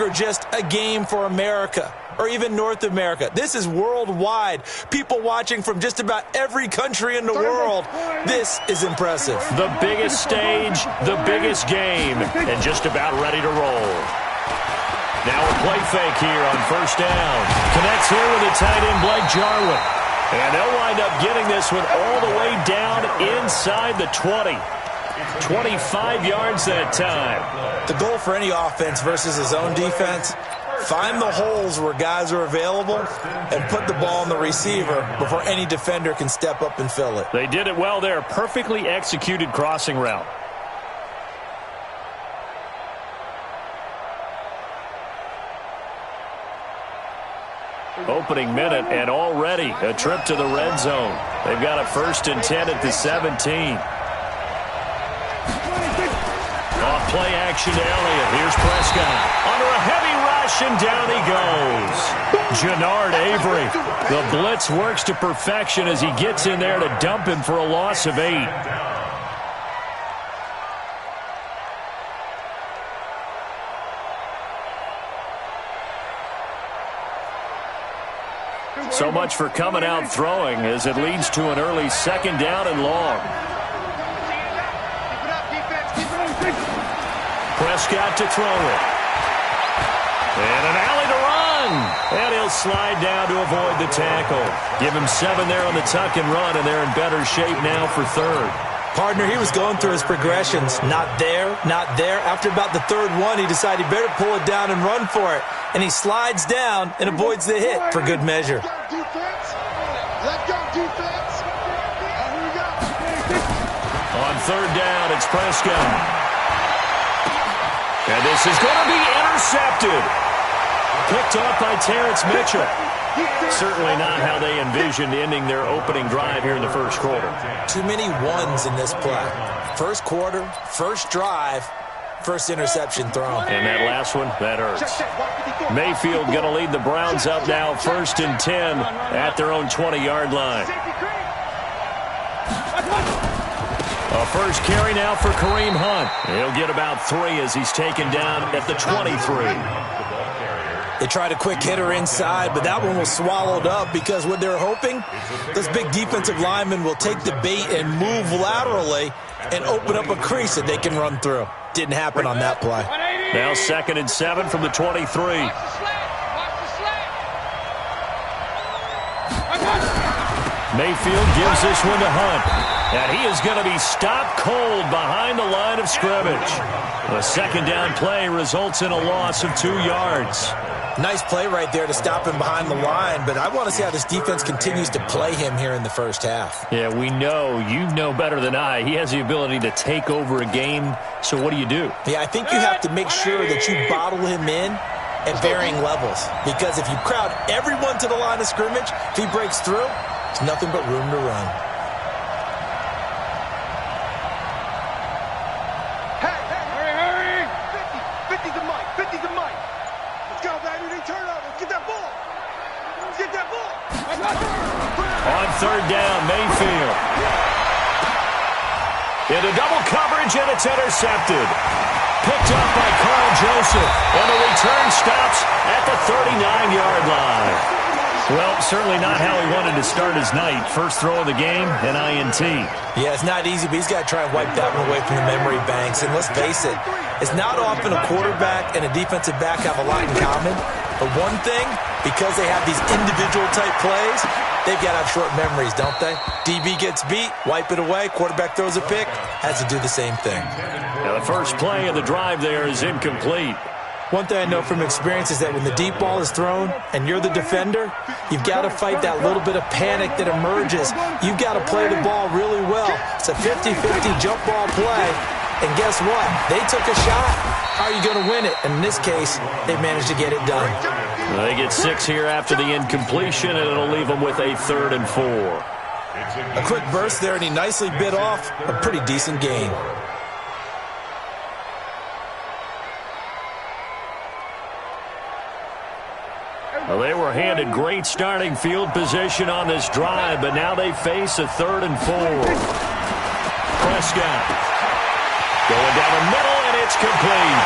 longer just a game for America or even North America. This is worldwide. People watching from just about every country in the world. This is impressive. The biggest stage, the biggest game, and just about ready to roll. Now a play fake here on first down. Connects here with the tight end, Blake Jarwin. And they'll wind up getting this one all the way down inside the 20. 25 yards that time. The goal for any offense versus his own defense, find the holes where guys are available and put the ball on the receiver before any defender can step up and fill it. They did it well there. Perfectly executed crossing route. Opening minute, and already a trip to the red zone. They've got a 1st and 10 at the 17. Off play action to Elliott. Here's Prescott. Under a heavy rush, and down he goes. Jannard Avery. The blitz works to perfection as he gets in there to dump him for a loss of 8. So much for coming out throwing as it leads to an early 2nd down and long. Prescott to throw it. And an alley to run. And he'll slide down to avoid the tackle. Give him 7 there on the tuck and run, and they're in better shape now for 3rd. Partner, he was going through his progressions. Not there, not there. After about the 3rd one, he decided he better pull it down and run for it. And he slides down and avoids the hit for good measure. Let go, defense. Here we go. On 3rd down, it's Prescott. And this is going to be intercepted. Picked off by Terrence Mitchell. Certainly not how they envisioned ending their opening drive here in the 1st quarter. Too many ones in this play. 1st quarter, 1st drive, 1st interception thrown. And that last one, that hurts. Mayfield going to lead the Browns up now 1st and 10 at their own 20-yard line. A 1st carry now for Kareem Hunt. He'll get about 3 as he's taken down at the 23. They tried a quick hitter inside, but that one was swallowed up because what they're hoping, those big defensive linemen will take the bait and move laterally and open up a crease that they can run through. Didn't happen on that play. Now 2nd and 7 from the 23. Mayfield gives this one to Hunt. And he is going to be stopped cold behind the line of scrimmage. The 2nd down play results in a loss of 2 yards. Nice play right there to stop him behind the line, but I want to see how this defense continues to play him here in the 1st half. Yeah, we know. You know better than I. He has the ability to take over a game, so what do you do? Yeah, I think you have to make sure that you bottle him in at varying levels, because if you crowd everyone to the line of scrimmage, if he breaks through, there's nothing but room to run. On 3rd down, Mayfield. Into double coverage, and it's intercepted. Picked up by Carl Joseph, and the return stops at the 39-yard line. Well, certainly not how he wanted to start his night. First throw of the game, an INT. Yeah, it's not easy, but he's got to try and wipe that one away from the memory banks. And let's face it, it's not often a quarterback and a defensive back have a lot in common. But one thing, because they have these individual-type plays, they've got to have short memories, don't they? DB gets beat, wipe it away, quarterback throws a pick, has to do the same thing. Now the first play of the drive there is incomplete. One thing I know from experience is that when the deep ball is thrown and you're the defender, you've got to fight that little bit of panic that emerges. You've got to play the ball really well. It's a 50-50 jump ball play. And guess what? They took a shot. How are you going to win it? And in this case, they managed to get it done. They get 6 here after the incompletion, and it'll leave them with a 3rd and 4. A quick burst there, and he nicely bit off a pretty decent gain. Well, they were handed great starting field position on this drive, but now they face a 3rd and 4. Prescott going down the middle, and it's complete.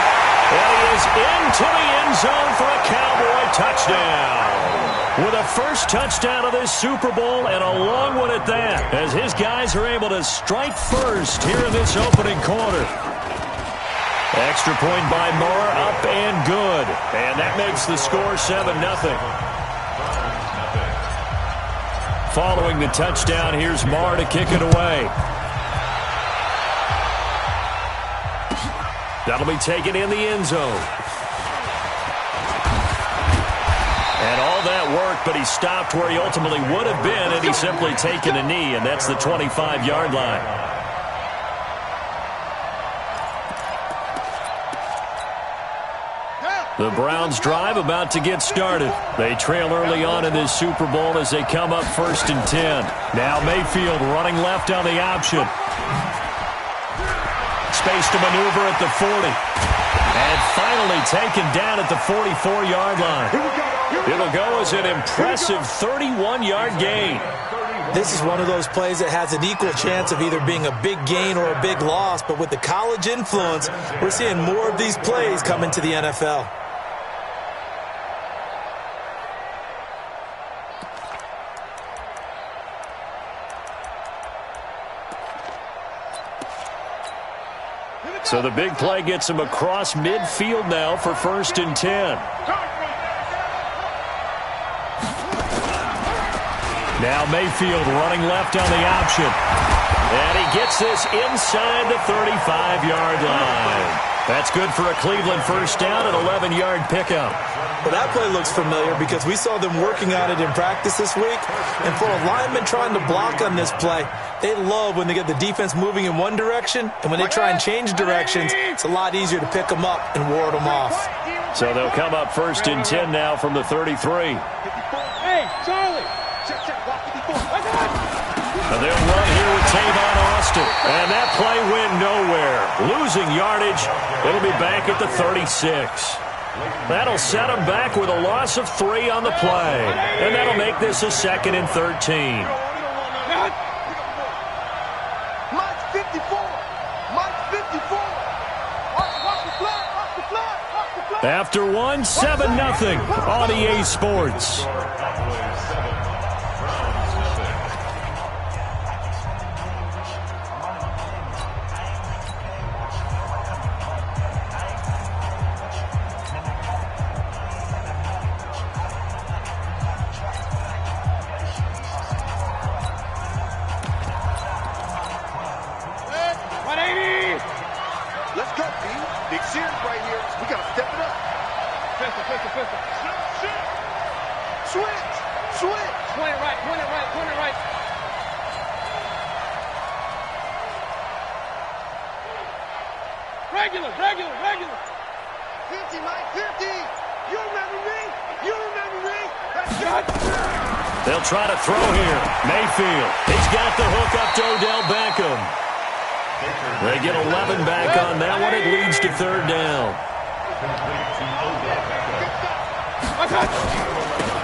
And he is into the end zone for a Cowboy touchdown. With a first touchdown of this Super Bowl, and a long one at that, as his guys are able to strike first here in this opening quarter. Extra point by Moore, up and good. And that makes the score 7-0. Following the touchdown, here's Moore to kick it away. That'll be taken in the end zone. And all that work, but he stopped where he ultimately would have been had he simply taken a knee, and that's the 25-yard line. The Browns drive about to get started. They trail early on in this Super Bowl as they come up 1st and 10. Now Mayfield running left on the option. Space to maneuver at the 40. And finally taken down at the 44-yard line. It'll go as an impressive 31-yard gain. This is one of those plays that has an equal chance of either being a big gain or a big loss, but with the college influence, we're seeing more of these plays come into the NFL. So the big play gets him across midfield now for 1st and 10. Now Mayfield running left on the option. And he gets this inside the 35-yard line. That's good for a Cleveland first down, an 11-yard pickup. Well, that play looks familiar because we saw them working on it in practice this week. And for a lineman trying to block on this play, they love when they get the defense moving in one direction. And when they try and change directions, it's a lot easier to pick them up and ward them off. So they'll come up 1st and 10 now from the 33. Hey, Charlie. Check, block 54. And they'll run here with Tavon Austin. And that play went nowhere. Losing yardage. It'll be back at the 36. That'll set them back with a loss of 3 on the play. And that'll make this a 2nd and 13. Mike's 54. Mike's 54. Watch the flag. After one, 7-0 on EA Sports. Let's go, B. Big series right here. We got to step it up. Pistol. Switch. Point it right. Regular. 50, Mike, 50. You remember me? That's good. They'll try to throw here. Mayfield. He's got the hook up to Odell Beckham. They get 11 back on that one. It leads to 3rd down.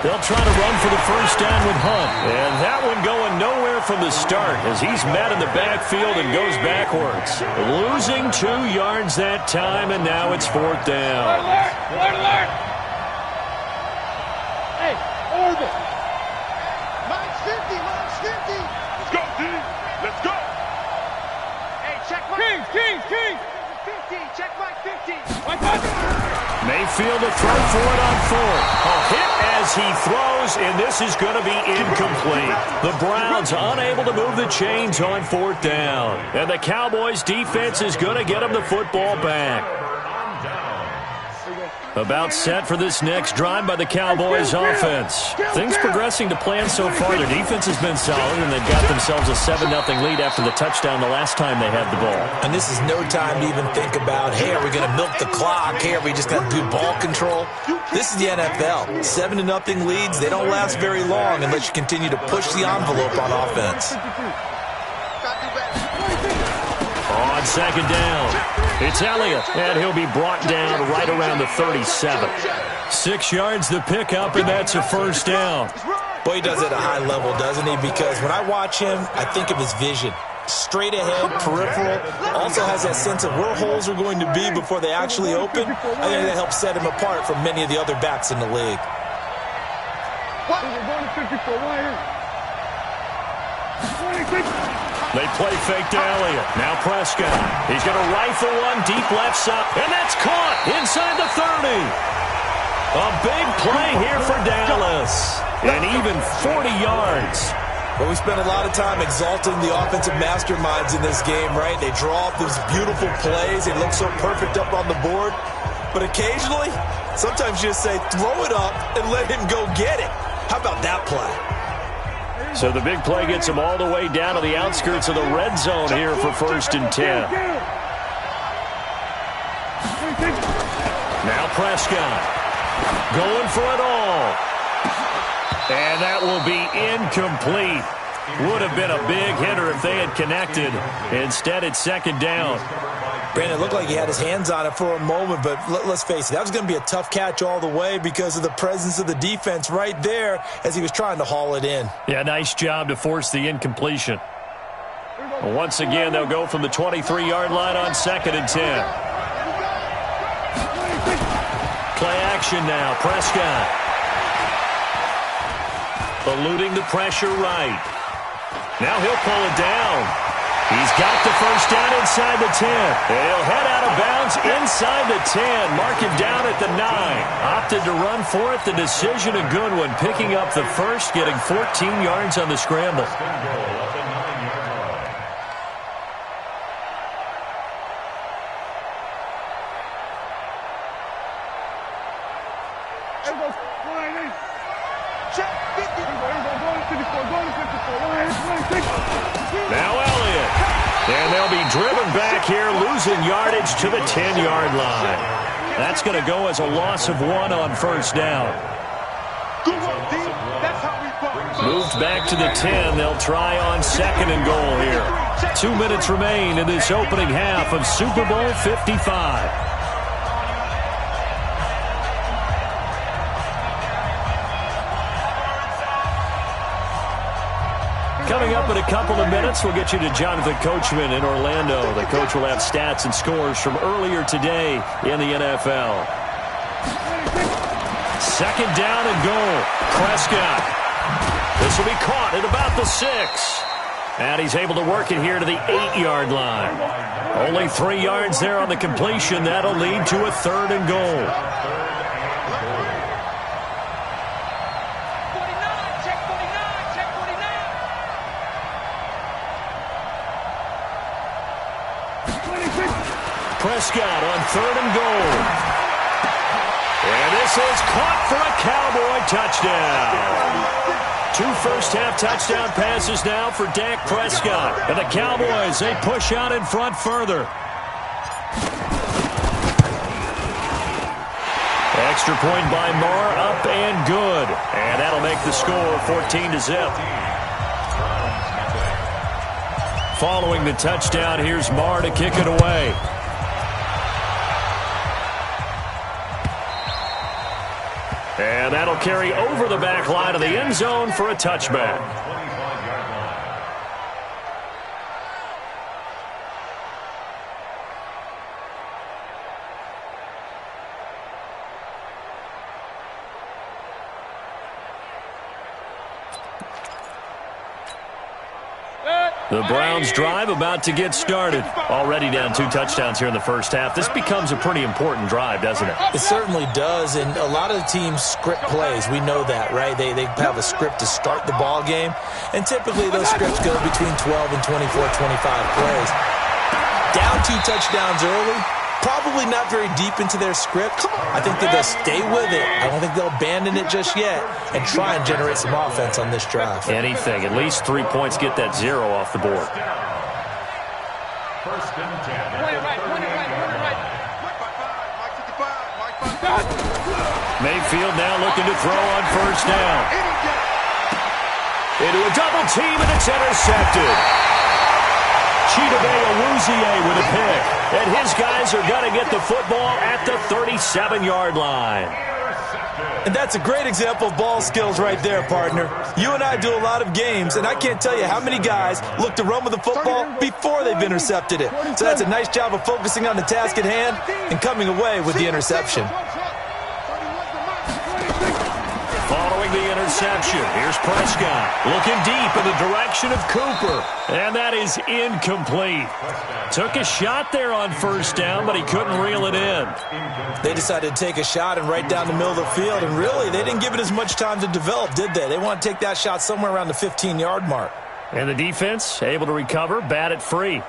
They'll try to run for the first down with Hunt. And that one going nowhere from the start as he's met in the backfield and goes backwards. Losing 2 yards that time, and now it's 4th down. Alert! Hey, orbit. Mike's 50. Let's go, D. Let's go. Hey, check Mike. King. 50. Check Mike 50. Mayfield to throw for it on 4th. A hit as he throws, and this is going to be incomplete. The Browns unable to move the chains on 4th down. And the Cowboys defense is going to get them the football back. About set for this next drive by the Cowboys offense. Things progressing to plan so far. Their defense has been solid, and they've got themselves a 7-0 lead after the touchdown the last time they had the ball. And this is no time to even think about, hey, are we going to milk the clock? Hey, are we just going to do ball control? This is the NFL. 7-0 leads, they don't last very long unless you continue to push the envelope on offense. On 2nd down, it's Elliott, and he'll be brought down right around the 37. 6 yards the pickup, and that's a 1st down. Boy, he does it at a high level, doesn't he? Because when I watch him, I think of his vision. straight ahead, peripheral. Also has that sense of where holes are going to be before they actually open. I think that helps set him apart from many of the other backs in the league. They play fake to Elliott. Now Prescott. He's going to rifle one deep left side. And that's caught inside the 30. A big play here for Dallas. And even 40 yards. Well, we spent a lot of time exalting the offensive masterminds in this game, right? They draw up these beautiful plays. They look so perfect up on the board. But occasionally, sometimes you just say, throw it up and let him go get it. How about that play? So the big play gets him all the way down to the outskirts of the red zone here for 1st and 10. Now Prescott going for it all. And that will be incomplete. Would have been a big hitter if they had connected. Instead, it's 2nd down. Brandon, it looked like he had his hands on it for a moment, but let's face it, that was going to be a tough catch all the way because of the presence of the defense right there as he was trying to haul it in. Yeah, nice job to force the incompletion. Once again, they'll go from the 23-yard line on 2nd and 10. Play action now, Prescott. Eluding the pressure right. Now he'll pull it down. He's got the 1st down inside the 10. He'll head out of bounds inside the 10. Mark him down at the 9. Opted to run for it. The decision a good one. Picking up the 1st, getting 14 yards on the scramble. Now Elliott. And they'll be driven back here, losing yardage to the 10-yard line. That's going to go as a loss of 1 on 1st down. Moved back to the 10. They'll try on 2nd and goal here. 2 minutes remain in this opening half of Super Bowl 55. Coming up in a couple of minutes, we'll get you to Jonathan Coachman in Orlando. The coach will have stats and scores from earlier today in the NFL. 2nd down and goal. Prescott. This will be caught at about the 6. And he's able to work it here to the 8-yard line. Only 3 yards there on the completion. That'll lead to a 3rd and goal. Prescott on 3rd and goal. And this is caught for a Cowboy touchdown. 2 first-half touchdown passes now for Dak Prescott. And the Cowboys, they push out in front further. Extra point by Marr, up and good. And that'll make the score 14-0. Following the touchdown, here's Marr to kick it away. And that'll carry over the back line of the end zone for a touchback. The Browns drive about to get started. Already down 2 touchdowns here in the first half. This becomes a pretty important drive, doesn't it? It certainly does, and a lot of the teams script plays. We know that, right? They have a script to start the ball game, and typically those scripts go between 12 and 24, 25 plays. Down 2 touchdowns early, probably not very deep into their script. I think that they'll stay with it. I don't think they'll abandon it just yet and try and generate some offense on this drive. Anything. At least 3 points, get that 0 off the board. Mayfield now looking to throw on 1st down. Into a double team, and it's intercepted. Chidobe Awuzie with a pick. And his guys are going to get the football at the 37-yard line. And that's a great example of ball skills right there, partner. You and I do a lot of games, and I can't tell you how many guys look to run with the football before they've intercepted it. So that's a nice job of focusing on the task at hand and coming away with the interception. Following the interception, here's Prescott looking deep in the direction of Cooper. And that is incomplete. Took a shot there on first down, but he couldn't reel it in. They decided to take a shot and right down the middle of the field, and really, they didn't give it as much time to develop, did they? They want to take that shot somewhere around the 15-yard mark. And the defense able to recover, bat it free.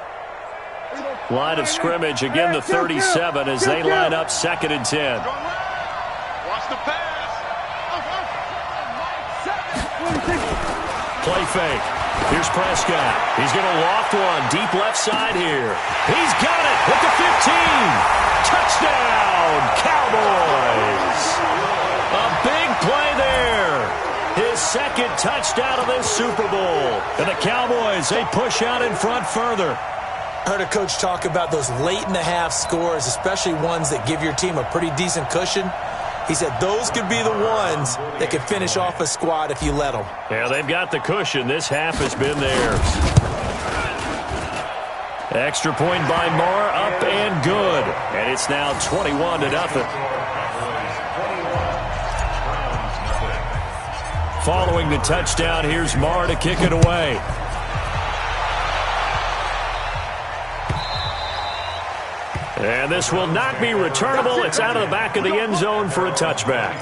Line of scrimmage, again the 37 as they line up 2nd and 10. Watch the pass. Play fake. Here's Prescott. He's going to loft one deep left side here. He's got it at the 15. Touchdown, Cowboys. A big play there. His 2nd touchdown of this Super Bowl. And the Cowboys, they push out in front further. I heard a coach talk about those late-in-the-half scores, especially ones that give your team a pretty decent cushion. He said those could be the ones that could finish off a squad if you let them. Yeah, they've got the cushion. This half has been theirs. Extra point by Marr, up and good. And it's now 21-0. Following the touchdown, here's Marr to kick it away. And this will not be returnable. It's out of the back of the end zone for a touchback.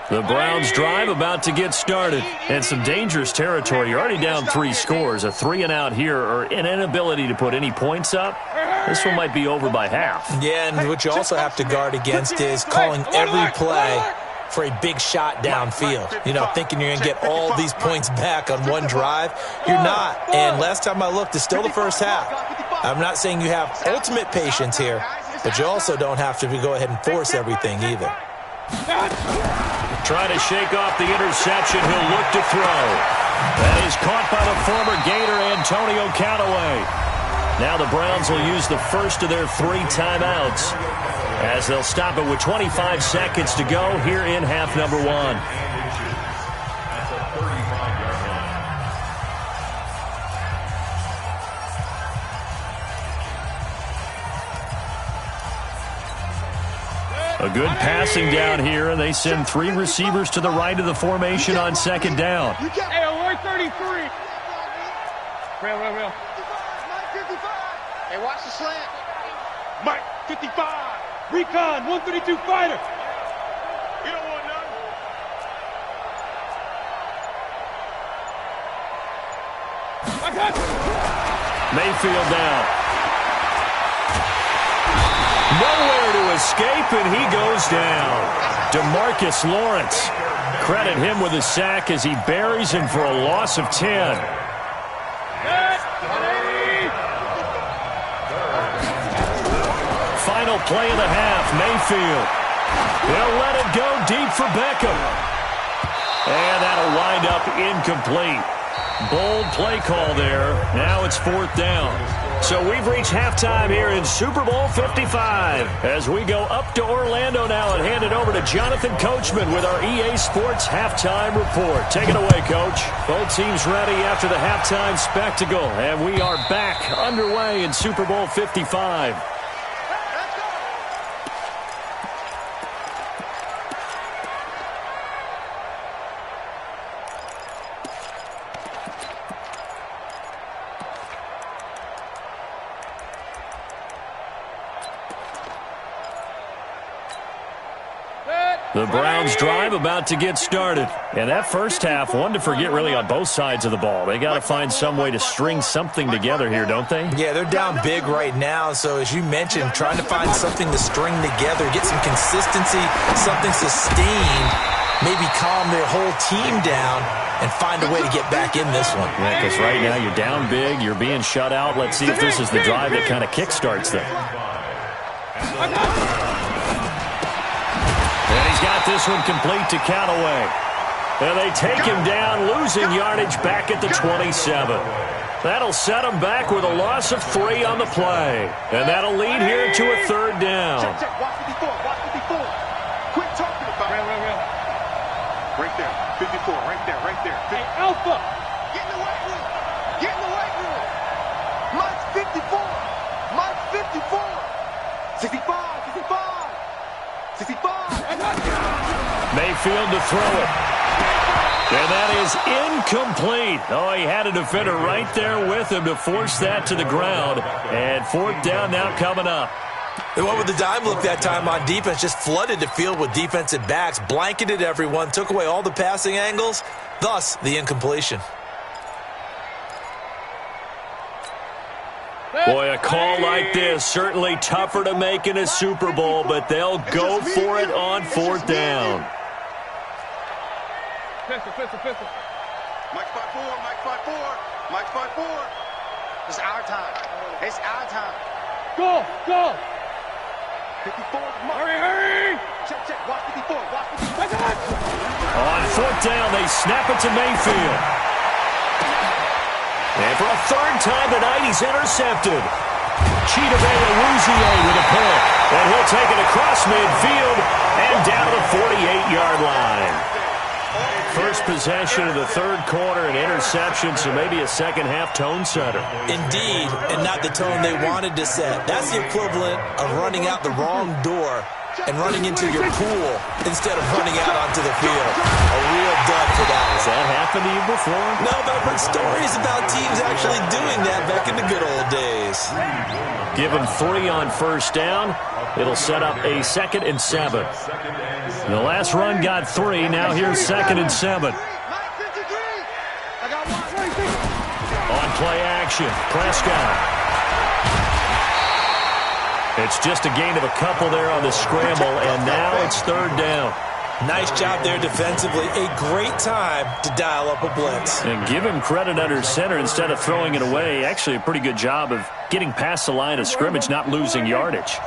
The Browns drive about to get started. And some dangerous territory. You're already down 3 scores. A 3-and-out here or an inability to put any points up. This one might be over by half. Yeah, and what you also have to guard against is calling every play for a big shot downfield. You know, thinking you're going to get all these points back on one drive. You're not. And last time I looked, it's still the first half. I'm not saying you have ultimate patience here, but you also don't have to go ahead and force everything either. Trying to shake off the interception. He'll look to throw. That is caught by the former Gator, Antonio Callaway. Now the Browns will use the first of their 3 timeouts as they'll stop it with 25 seconds to go here in half number 1. A good passing down here, and they send 3 receivers to the right of the formation on 2nd down. Hey, alert 33. Real. Hey, watch the slant. Mike, 55. Recon, 132 fighter. You don't want none. Mayfield down. Nowhere to escape, and he goes down. DeMarcus Lawrence. Credit him with a sack as he buries him for a loss of 10. Final play of the half, Mayfield. He'll let it go deep for Beckham. And that'll wind up incomplete. Bold play call there. Now it's 4th down. So we've reached halftime here in Super Bowl 55. As we go up to Orlando now and hand it over to Jonathan Coachman with our EA Sports Halftime Report. Take it away, Coach. Both teams ready after the halftime spectacle. And we are back underway in Super Bowl 55. The Browns drive about to get started. And that first half, one to forget really on both sides of the ball. They got to find some way to string something together here, don't they? Yeah, they're down big right now. So as you mentioned, trying to find something to string together, get some consistency, something sustained, maybe calm their whole team down and find a way to get back in this one. Yeah, because right now you're down big, you're being shut out. Let's see if this is the drive that kind of kickstarts them. And he's got this one complete to Callaway. And they take him down, losing yardage back at the 27. That'll set him back with a loss of 3 on the play. And that'll lead here to a 3rd down. Check. Watch 54. Watch 54. Quit talking about it. Right there. 54. Right there. Right there. Hey, Alpha. Get in the weight room. Get in the weight room. Mike's 54. Mike's 54. 65. 65. 65. Mayfield to throw it. And that is incomplete. Oh, he had a defender right there with him to force that to the ground. And 4th down now coming up. They went with the dime look that time on defense, just flooded the field with defensive backs, blanketed everyone, took away all the passing angles, thus the incompletion. Boy, a call like this, certainly tougher to make in a Super Bowl, but they'll go for it on 4th down. Pistol. Mike's 5-4. Mike's 5-4. It's our time. It's our time. Go. 54. Hurry. Check. Watch 54. On 4th down, they snap it to Mayfield. And for a 3rd time tonight, he's intercepted. Chidobe Awuzie with a pick. And he'll take it across midfield and down to the 48-yard line. First possession of the 3rd quarter, an interception, so maybe a second-half tone setter. Indeed, and not the tone they wanted to set. That's the equivalent of running out the wrong door and running into your pool instead of running out onto the field. A real dud for that one. Has that happened to you before? No, but I've heard stories about teams actually doing that back in the good old days. Give him 3 on 1st down. It'll set up a 2nd and 7. The last run got 3. Now here's 2nd and 7. On play action, Prescott. It's just a gain of a couple there on the scramble, and now it's 3rd down. Nice job there defensively. A great time to dial up a blitz. And give him credit under center instead of throwing it away. Actually, a pretty good job of getting past the line of scrimmage, not losing yardage.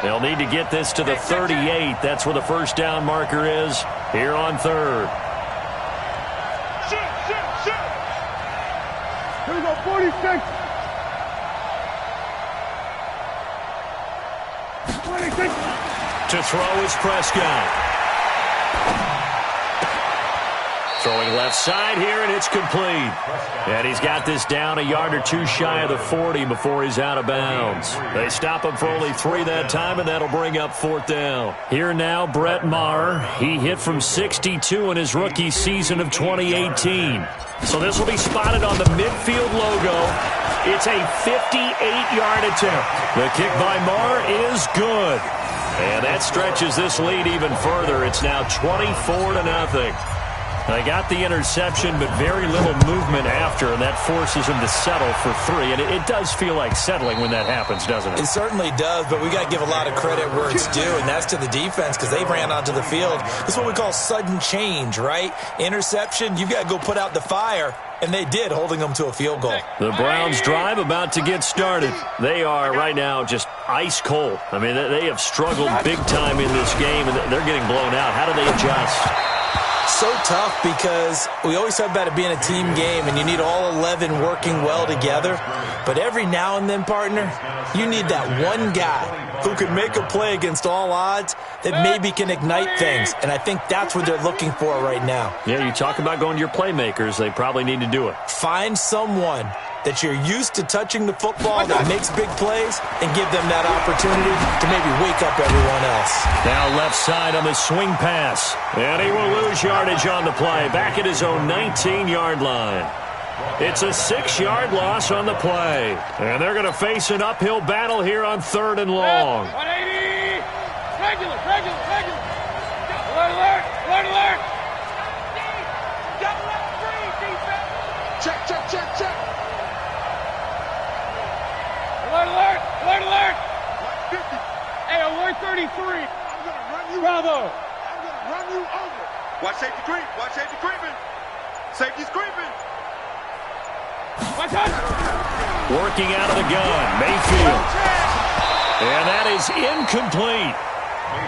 They'll need to get this to the 38. That's where the 1st down marker is here on 3rd. Shit. Here we go, 46. 26. To throw is Prescott. Throwing left side here, and it's complete. And he's got this down a yard or 2 shy of the 40 before he's out of bounds. They stop him for only 3 that time, and that'll bring up 4th down. Here now, Brett Maher. He hit from 62 in his rookie season of 2018. So this will be spotted on the midfield logo. It's a 58-yard attempt. The kick by Maher is good. And that stretches this lead even further. It's now 24-0. They got the interception, but very little movement after, and that forces him to settle for 3. And it does feel like settling when that happens, doesn't it? It certainly does, but we got to give a lot of credit where it's due, and that's to the defense because they ran onto the field. This is what we call sudden change, right? Interception, you've got to go put out the fire, and they did, holding them to a field goal. The Browns drive about to get started. They are right now just ice cold. I mean, they have struggled big time in this game, and they're getting blown out. How do they adjust? So tough because we always talk about it being a team game and you need all 11 working well together. But every now and then, partner, you need that one guy who can make a play against all odds that maybe can ignite things. And I think that's what they're looking for right now. Yeah, you talk about going to your playmakers. They probably need to do it. Find someone that you're used to touching the football that makes big plays and give them that opportunity to maybe wake up everyone else. Now left side on the swing pass. And he will lose yardage on the play. Back at his own 19-yard line. It's a 6-yard loss on the play. And they're going to face an uphill battle here on 3rd and long. 180. Regular. Alert. Double up 3, defense. Check. Alert. 50. Hey, alert 33. I'm going to run you over. Watch safety creeping. Safety's creeping. Watch out. Working out of the gun, Mayfield. And that is incomplete.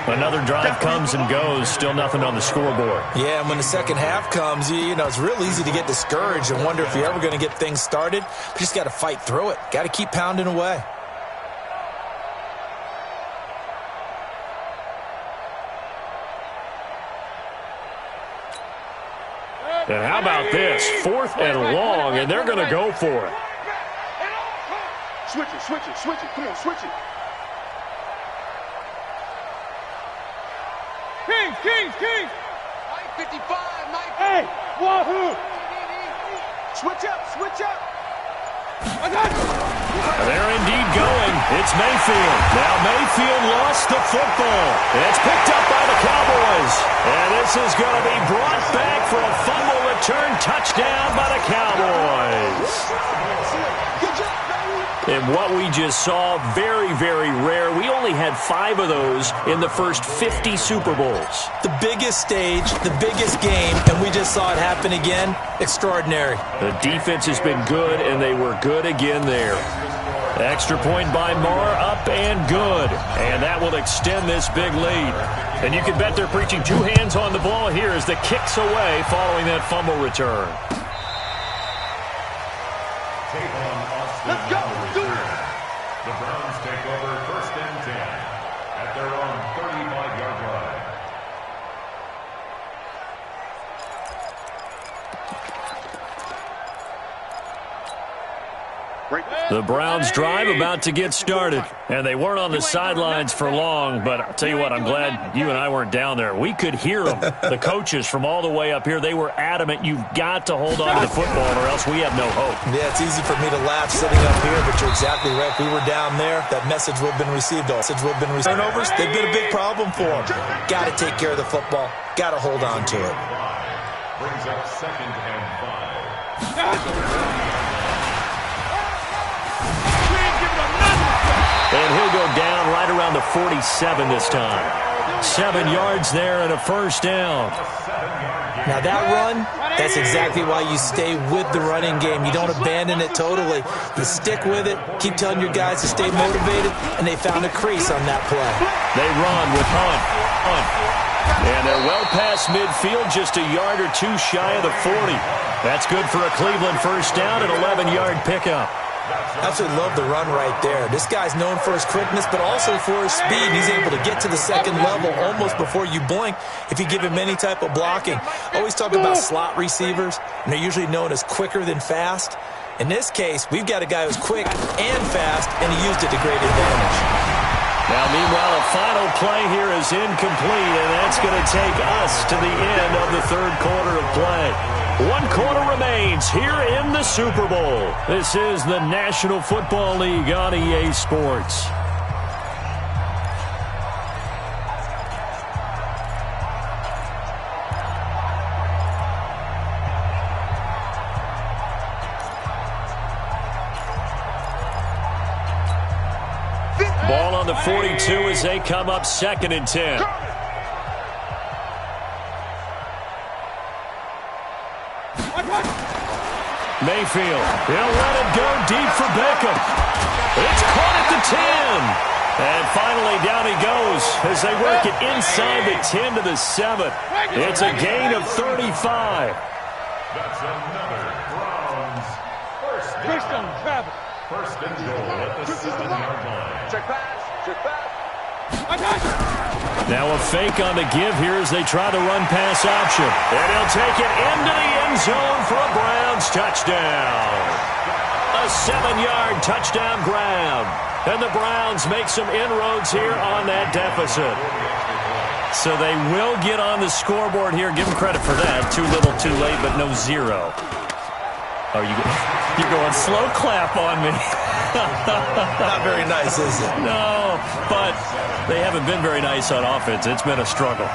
Another drive comes and goes, still nothing on the scoreboard. Yeah, and when the second half comes, it's real easy to get discouraged and wonder if you're ever going to get things started. You just got to fight through it. Got to keep pounding away. And how about this? 4th and long, and they're going to go for it. Switch it, switch it, switch it. Come on, switch it. Kings. Mike 55, Mike. Hey, wahoo. Switch up. I got it. They're indeed going. It's Mayfield. Now Mayfield lost the football. It's picked up by the Cowboys. And this is going to be brought back for a fumble return touchdown by the Cowboys. Good job, baby. And what we just saw, very, very rare. We only had 5 of those in the first 50 Super Bowls. The biggest stage, the biggest game, and we just saw it happen again. Extraordinary. The defense has been good, and they were good again there. Extra point by Marr, up and good. And that will extend this big lead. And you can bet they're preaching 2 hands on the ball here as the kick's away following that fumble return. Let's go. Do it. The Browns take over 1st and 10 at their own 35-yard line. The Browns drive about to get started. And they weren't on the sidelines for long, but I'll tell you what, I'm glad you and I weren't down there. We could hear them. The coaches from all the way up here, they were adamant, you've got to hold on to the football or else we have no hope. Yeah, it's easy for me to laugh sitting up here, but you're exactly right. If we were down there, that message would have been received. Turnovers, they've been a big problem for them. Got to take care of the football. Got to hold on to it. Brings up 2nd and 5. And he'll go down right around the 47 this time. 7 yards there and a 1st down. Now that run, that's exactly why you stay with the running game. You don't abandon it totally. You stick with it, keep telling your guys to stay motivated, and they found a crease on that play. They run with Hunt. And they're well past midfield, just a yard or 2 shy of the 40. That's good for a Cleveland 1st down and 11-yard pickup. Absolutely love the run right there. This guy's known for his quickness, but also for his speed. He's able to get to the second level almost before you blink if you give him any type of blocking. Always talk about slot receivers, and they're usually known as quicker than fast. In this case, we've got a guy who's quick and fast, and he used it to great advantage. Now, meanwhile, a final play here is incomplete, and that's going to take us to the end of the 3rd quarter of play. 1 quarter remains here in the Super Bowl. This is the National Football League on EA Sports. Ball on the 42 as they come up 2nd and 10. Mayfield, he'll let it go deep for Beckham. It's caught at the 10. And finally down he goes as they work it inside the 10 to the 7. It's a gain of 35. That's another Browns 1st down. 1st and goal at the 7-yard line. Check pass. Now a fake on the give here as they try to run pass option. And he'll take it into the end zone for a Browns touchdown. A 7-yard touchdown grab. And the Browns make some inroads here on that deficit. So they will get on the scoreboard here. Give them credit for that. Too little, too late, but no 0. Oh, you're going slow clap on me. Not very nice, is it? No, but they haven't been very nice on offense. It's been a struggle.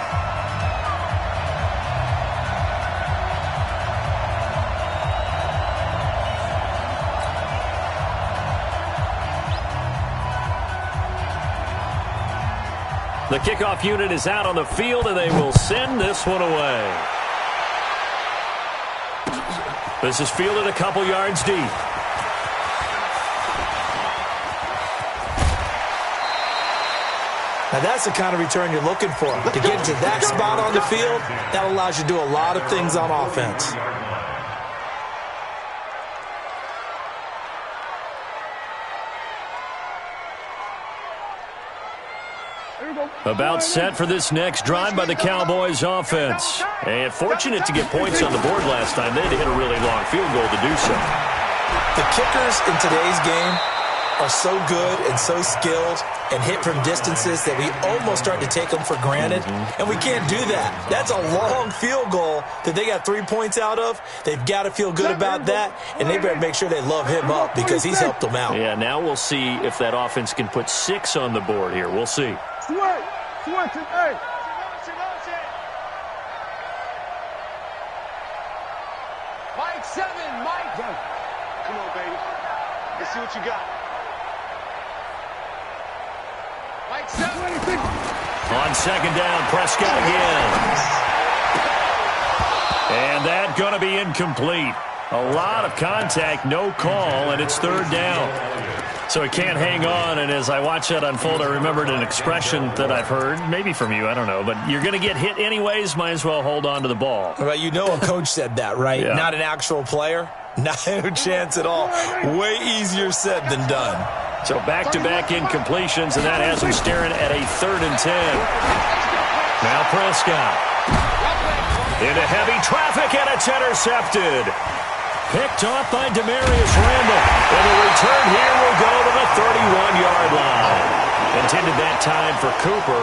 The kickoff unit is out on the field, and they will send this one away. This is fielded a couple yards deep. Now, that's the kind of return you're looking for. To get to that spot on the field, that allows you to do a lot of things on offense. About set for this next drive by the Cowboys offense. And fortunate to get points on the board last time. They had to hit a really long field goal to do so. The kickers in today's game are so good and so skilled and hit from distances that we almost start to take them for granted, and we can't do that. That's a long field goal that they got 3 points out of. They've got to feel good about that, and they better make sure they love him up because he's helped them out. Yeah, now we'll see if that offense can put 6 on the board here. We'll see. Mike 7, Mike. Come on, baby. Let's see what you got. Mike 7. On second down, Prescott again. And that going to be incomplete. A lot of contact, no call, and it's third down. So he can't hang on, and as I watch that unfold, I remembered an expression that I've heard, maybe from you, I don't know, but you're going to get hit anyways, might as well hold on to the ball. Well, you know a coach said that, right? Yeah. Not an actual player. No chance at all. Way easier said than done. So back-to-back incompletions, and that has him staring at a 3rd and 10. Now Prescott. Into heavy traffic, and it's intercepted. Picked off by Demarius Randall. And the return here will go to the 31-yard line. Intended that time for Cooper.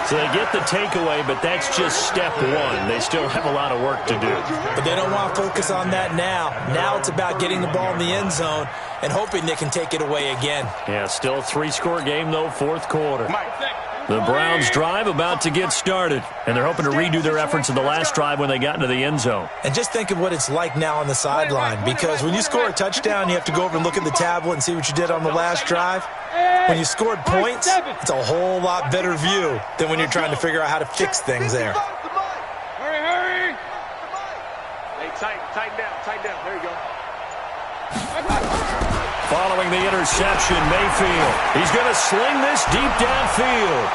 So they get the takeaway, but that's just step one. They still have a lot of work to do. But they don't want to focus on that now. Now it's about getting the ball in the end zone and hoping they can take it away again. Yeah, still a 3-score game, though, 4th quarter. The Browns drive about to get started, and they're hoping to redo their efforts in the last drive when they got into the end zone. And just think of what it's like now on the sideline, because when you score a touchdown, you have to go over and look at the tablet and see what you did on the last drive. When you scored points, it's a whole lot better view than when you're trying to figure out how to fix things there. Hurry. Hey, tighten down. There you go. Following the interception, Mayfield. He's going to sling this deep downfield.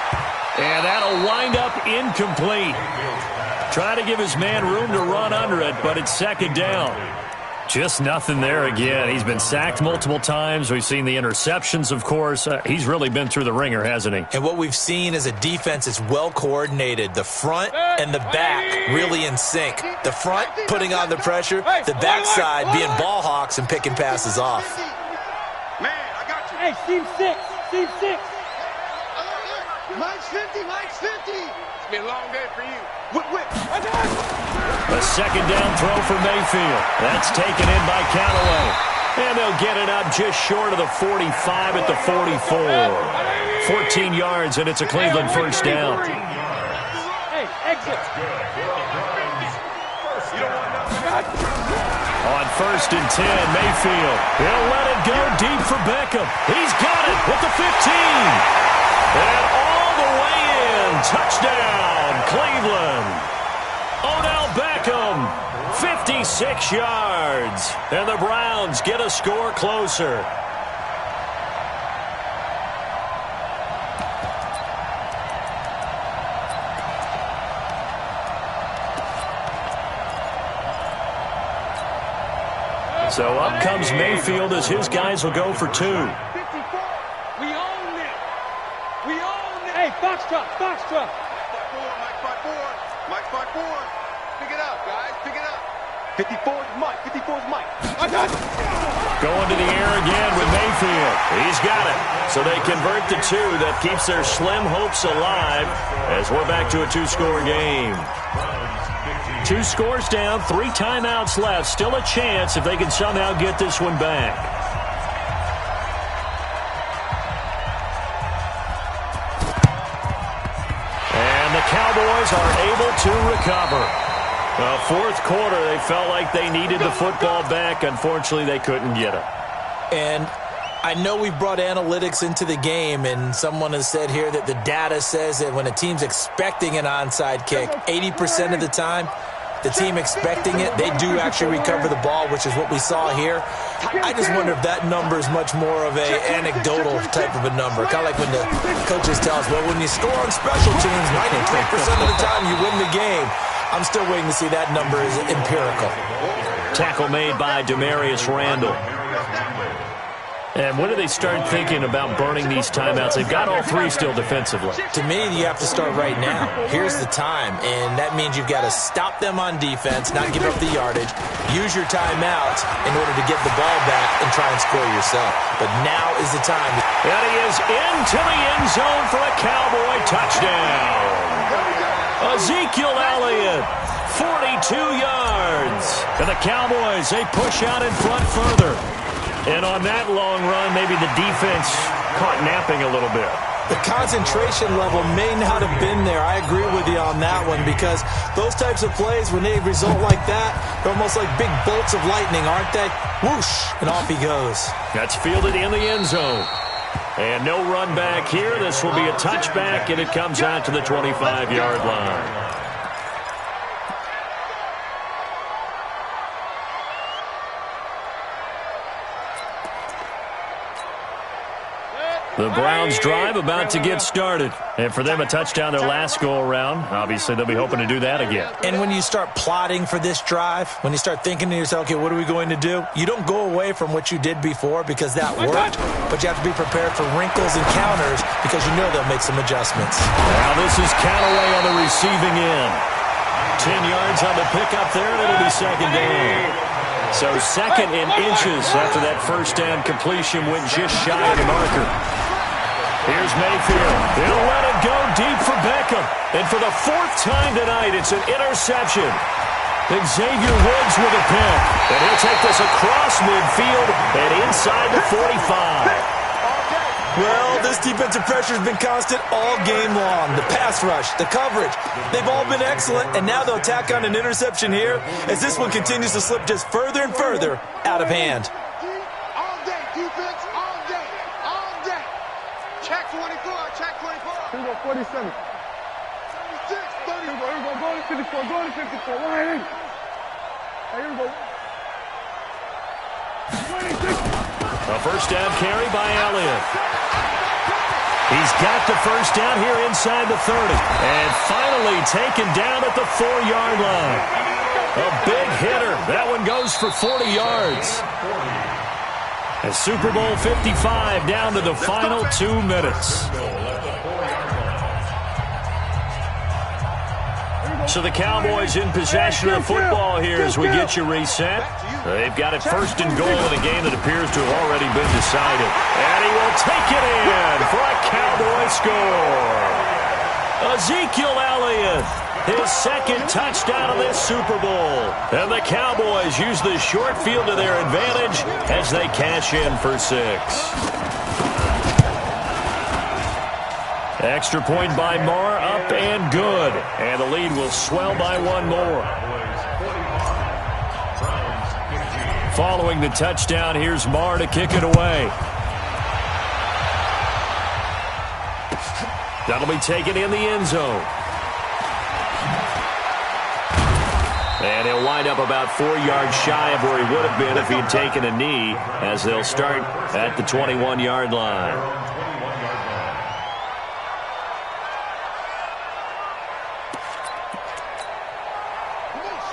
And that'll wind up incomplete. Trying to give his man room to run under it, but it's second down. Just nothing there again. He's been sacked multiple times. We've seen the interceptions, of course. He's really been through the ringer, hasn't he? And what we've seen is a defense that's well coordinated. The front and the back really in sync. The front putting on the pressure, the backside being ball hawks and picking passes off. Man, I got you. Hey, team 6. Mike's 50. It's been a long day for you. Whip. A second down throw for Mayfield. That's taken in by Callaway. And they'll get it up just short of the 45 at the 44. 14 yards, and it's a Cleveland first down. Hey, exit. On 1st and 10, Mayfield. He'll let it go deep for Beckham. He's got it with the 15. And all the way in. Touchdown, Cleveland. Odell Beckham, 56 yards. And the Browns get a score closer. So up comes Mayfield as his guys will go for 2. 54. We own it. Hey, Foxtrot. Mike 5-4. Pick it up, guys. Pick it up. 54 is Mike. I got it. Going to the air again with Mayfield. He's got it. So they convert the 2. That keeps their slim hopes alive as we're back to a 2-score game. 2 scores down, 3 timeouts left. Still a chance if they can somehow get this one back. And the Cowboys are able to recover. 4th quarter, they felt like they needed the football back. Unfortunately, they couldn't get it. And I know we've brought analytics into the game, and someone has said here that the data says that when a team's expecting an onside kick, 80% of the time, the team expecting it, they do actually recover the ball, which is what we saw here. I just wonder if that number is much more of an anecdotal type of a number. Kind of like when the coaches tell us, well, when you score on special teams, 93% of the time you win the game. I'm still waiting to see that number is empirical. Tackle made by Demarius Randall. And when do they start thinking about burning these timeouts? They've got all three still defensively. To me, you have to start right now. Here's the time, and that means you've got to stop them on defense, not give up the yardage, use your timeouts in order to get the ball back and try and score yourself. But now is the time. And he is into the end zone for a Cowboy touchdown. Ezekiel Elliott, 42 yards. And the Cowboys, they push out in front further. And on that long run, maybe the defense caught napping a little bit. The concentration level may not have been there. I agree with you on that one, because those types of plays, when they result like that, they're almost like big bolts of lightning, aren't they? Whoosh, and off he goes. That's fielded in the end zone. And no run back here. This will be a touchback, and it comes out to the 25-yard line. The Browns drive about to get started. And for them, a touchdown their last go-around. Obviously, they'll be hoping to do that again. And when you start plotting for this drive, when you start thinking to yourself, okay, what are we going to do? You don't go away from what you did before because that worked, but you have to be prepared for wrinkles and counters because you know they'll make some adjustments. Now this is Callaway on the receiving end. 10 yards on the pickup there, and it'll be second down. So second in inches after that first down completion went just shy of the marker. Here's Mayfield. He'll let it go deep for Beckham. And for the fourth time tonight, it's an interception. Xavier Woods with a pick. And he'll take this across midfield and inside the 45. Well, this defensive pressure has been constant all game long. The pass rush, the coverage, they've all been excellent, and now they'll tack on an interception here as this one continues to slip just further and further out of hand. All day, defense, all day, all day. Check 24, check 24. Here we go, 47. 76, 30. Here we go, go to 54, go to 54. Hey, here we go. 26. A first down carry by Elliott. He's got the first down here inside the 30. And finally taken down at the 4-yard line. A big hitter. That one goes for 40 yards. And Super Bowl 55 down to the final 2 minutes. So the Cowboys in possession of the football here as we get you reset. They've got it first and goal in a game that appears to have already been decided. And he will take it in for a Cowboy score. Ezekiel Elliott, his second touchdown of this Super Bowl. And the Cowboys use the short field to their advantage as they cash in for 6. Extra point by Marr, up and good. And the lead will swell by one more. Following the touchdown, here's Marr to kick it away. That'll be taken in the end zone. And he'll wind up about 4 yards shy of where he would have been if he had taken a knee, as they'll start at the 21-yard line.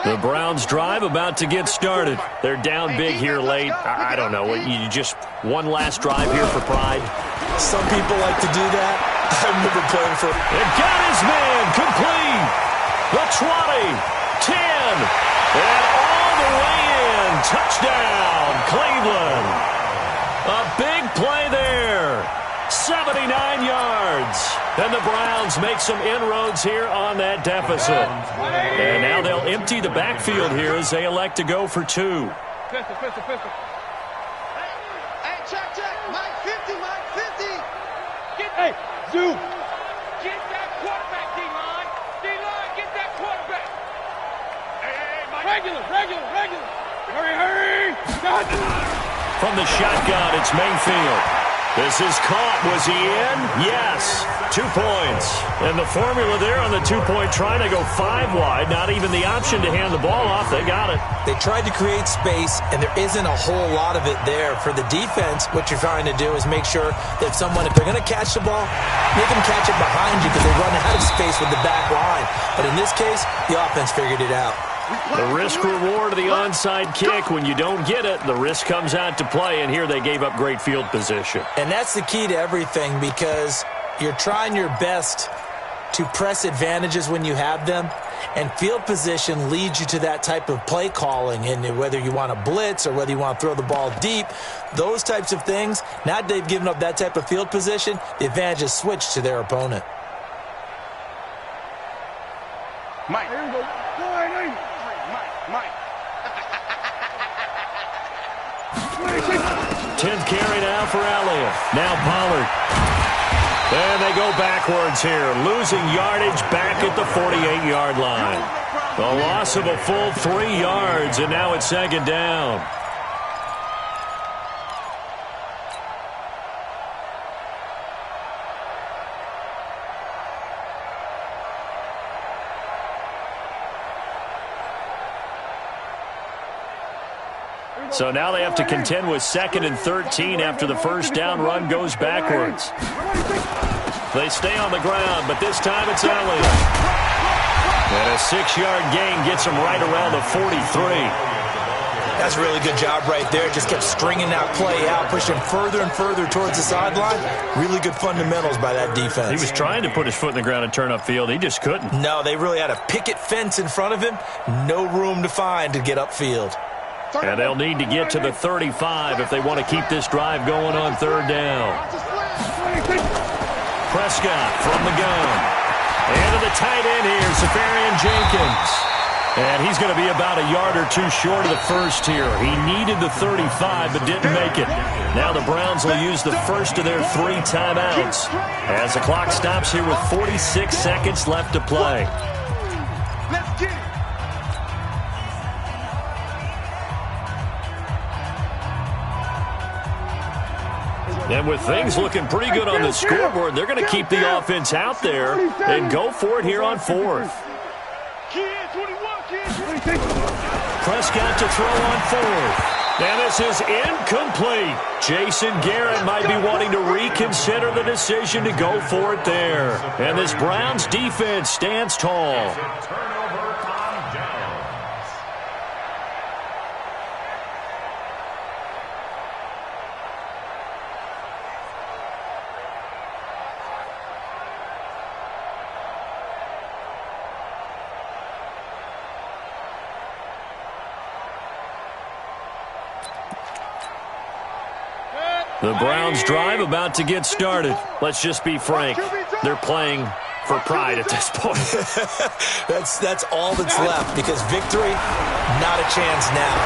The Browns drive about to get started. They're down big here late. I don't know. You just one last drive here for pride? Some people like to do that. I remember playing for... It got his man complete. The 20, 10, and all the way in. Touchdown, Cleveland. A big play there. 79 yards. And the Browns make some inroads here on that deficit. And now they'll empty the backfield here as they elect to go for 2. Pistol. Hey, check. Mike 50, Mike 50. Hey, Zoo. Get that quarterback, D-line. D-line, get that quarterback. Hey, Mike. Regular. Hurry. From the shotgun, it's Mayfield. This is caught. Was he in? Yes. 2 points. And the formula there on the two-point trying to go 5 wide. Not even the option to hand the ball off. They got it. They tried to create space, and there isn't a whole lot of it there. For the defense, what you're trying to do is make sure that if they're going to catch the ball, make them catch it behind you because they run out of space with the back line. But in this case, the offense figured it out. The risk-reward of the onside kick. When you don't get it, the risk comes out to play, and here they gave up great field position. And that's the key to everything because you're trying your best to press advantages when you have them, and field position leads you to that type of play calling. And whether you want to blitz or whether you want to throw the ball deep, those types of things, now that they've given up that type of field position, the advantage is switched to their opponent. Mike. There you go. Mike. 10th carry now for Elliott. Now Pollard. And they go backwards here, losing yardage back at the 48-yard line. The loss of a full 3 yards, and now it's second down. So now they have to contend with 2nd and 13 after the first down run goes backwards. They stay on the ground, but this time it's Elliott. And a 6-yard gain gets them right around the 43. That's a really good job right there. Just kept stringing that play out, pushing further and further towards the sideline. Really good fundamentals by that defense. He was trying to put his foot in the ground and turn upfield. He just couldn't. No, they really had a picket fence in front of him. No room to find to get upfield. And they'll need to get to the 35 if they want to keep this drive going on 3rd down. Prescott from the gun. And to the tight end here, Safarian Jenkins. And he's going to be about a yard or 2 short of the first here. He needed the 35 but didn't make it. Now the Browns will use the first of their 3 timeouts as the clock stops here with 46 seconds left to play. Let's get it. And with things looking pretty good on the scoreboard, they're going to keep the offense out there and go for it here on 4th. Prescott to throw on 4th. And this is incomplete. Jason Garrett might be wanting to reconsider the decision to go for it there. And this Browns defense stands tall. The Browns drive about to get started. Let's just be frank. They're playing for pride at this point. That's all that's left because victory, not a chance now.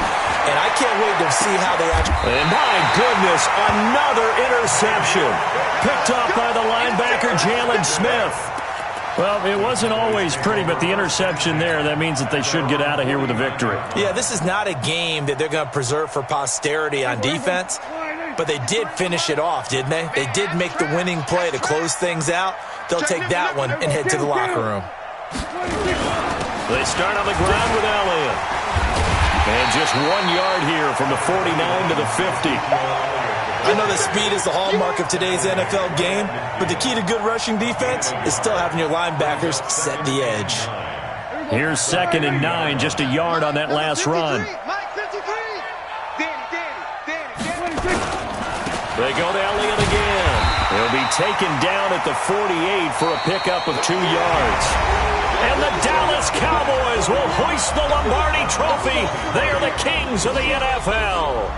And I can't wait to see how they actually... And my goodness, another interception. Picked up by the linebacker, Jalen Smith. Well, it wasn't always pretty, but the interception there, that means that they should get out of here with a victory. Yeah, this is not a game that they're going to preserve for posterity on defense. But they did finish it off, didn't they? They did make the winning play to close things out. They'll take that one and head to the locker room. They start on the ground with Elliott. And just 1 yard here from the 49 to the 50. I know that speed is the hallmark of today's NFL game, but the key to good rushing defense is still having your linebackers set the edge. Here's 2nd and 9, just a yard on that last run. They go to Elliott again. He'll be taken down at the 48 for a pickup of 2 yards. And the Dallas Cowboys will hoist the Lombardi Trophy. They are the kings of the NFL.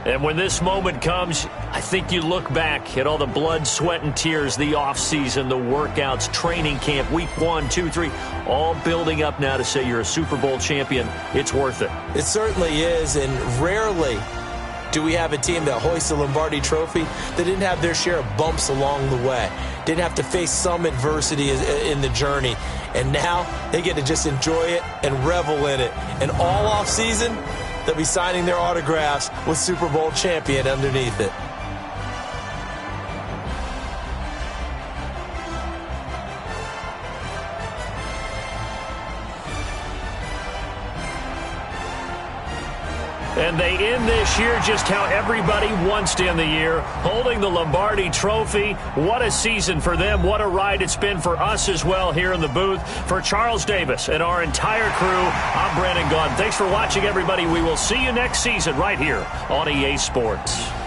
And when this moment comes, I think you look back at all the blood, sweat, and tears, the offseason, the workouts, training camp, week 1, 2, 3, all building up now to say you're a Super Bowl champion. It's worth it. It certainly is, and rarely do we have a team that hoists the Lombardi Trophy that didn't have their share of bumps along the way, didn't have to face some adversity in the journey, and now they get to just enjoy it and revel in it. And all offseason, They'll be signing their autographs with Super Bowl champion underneath it. And they end this year just how everybody wants to end the year, holding the Lombardi Trophy. What a season for them. What a ride it's been for us as well here in the booth. For Charles Davis and our entire crew, I'm Brandon Gaudin. Thanks for watching, everybody. We will see you next season right here on EA Sports.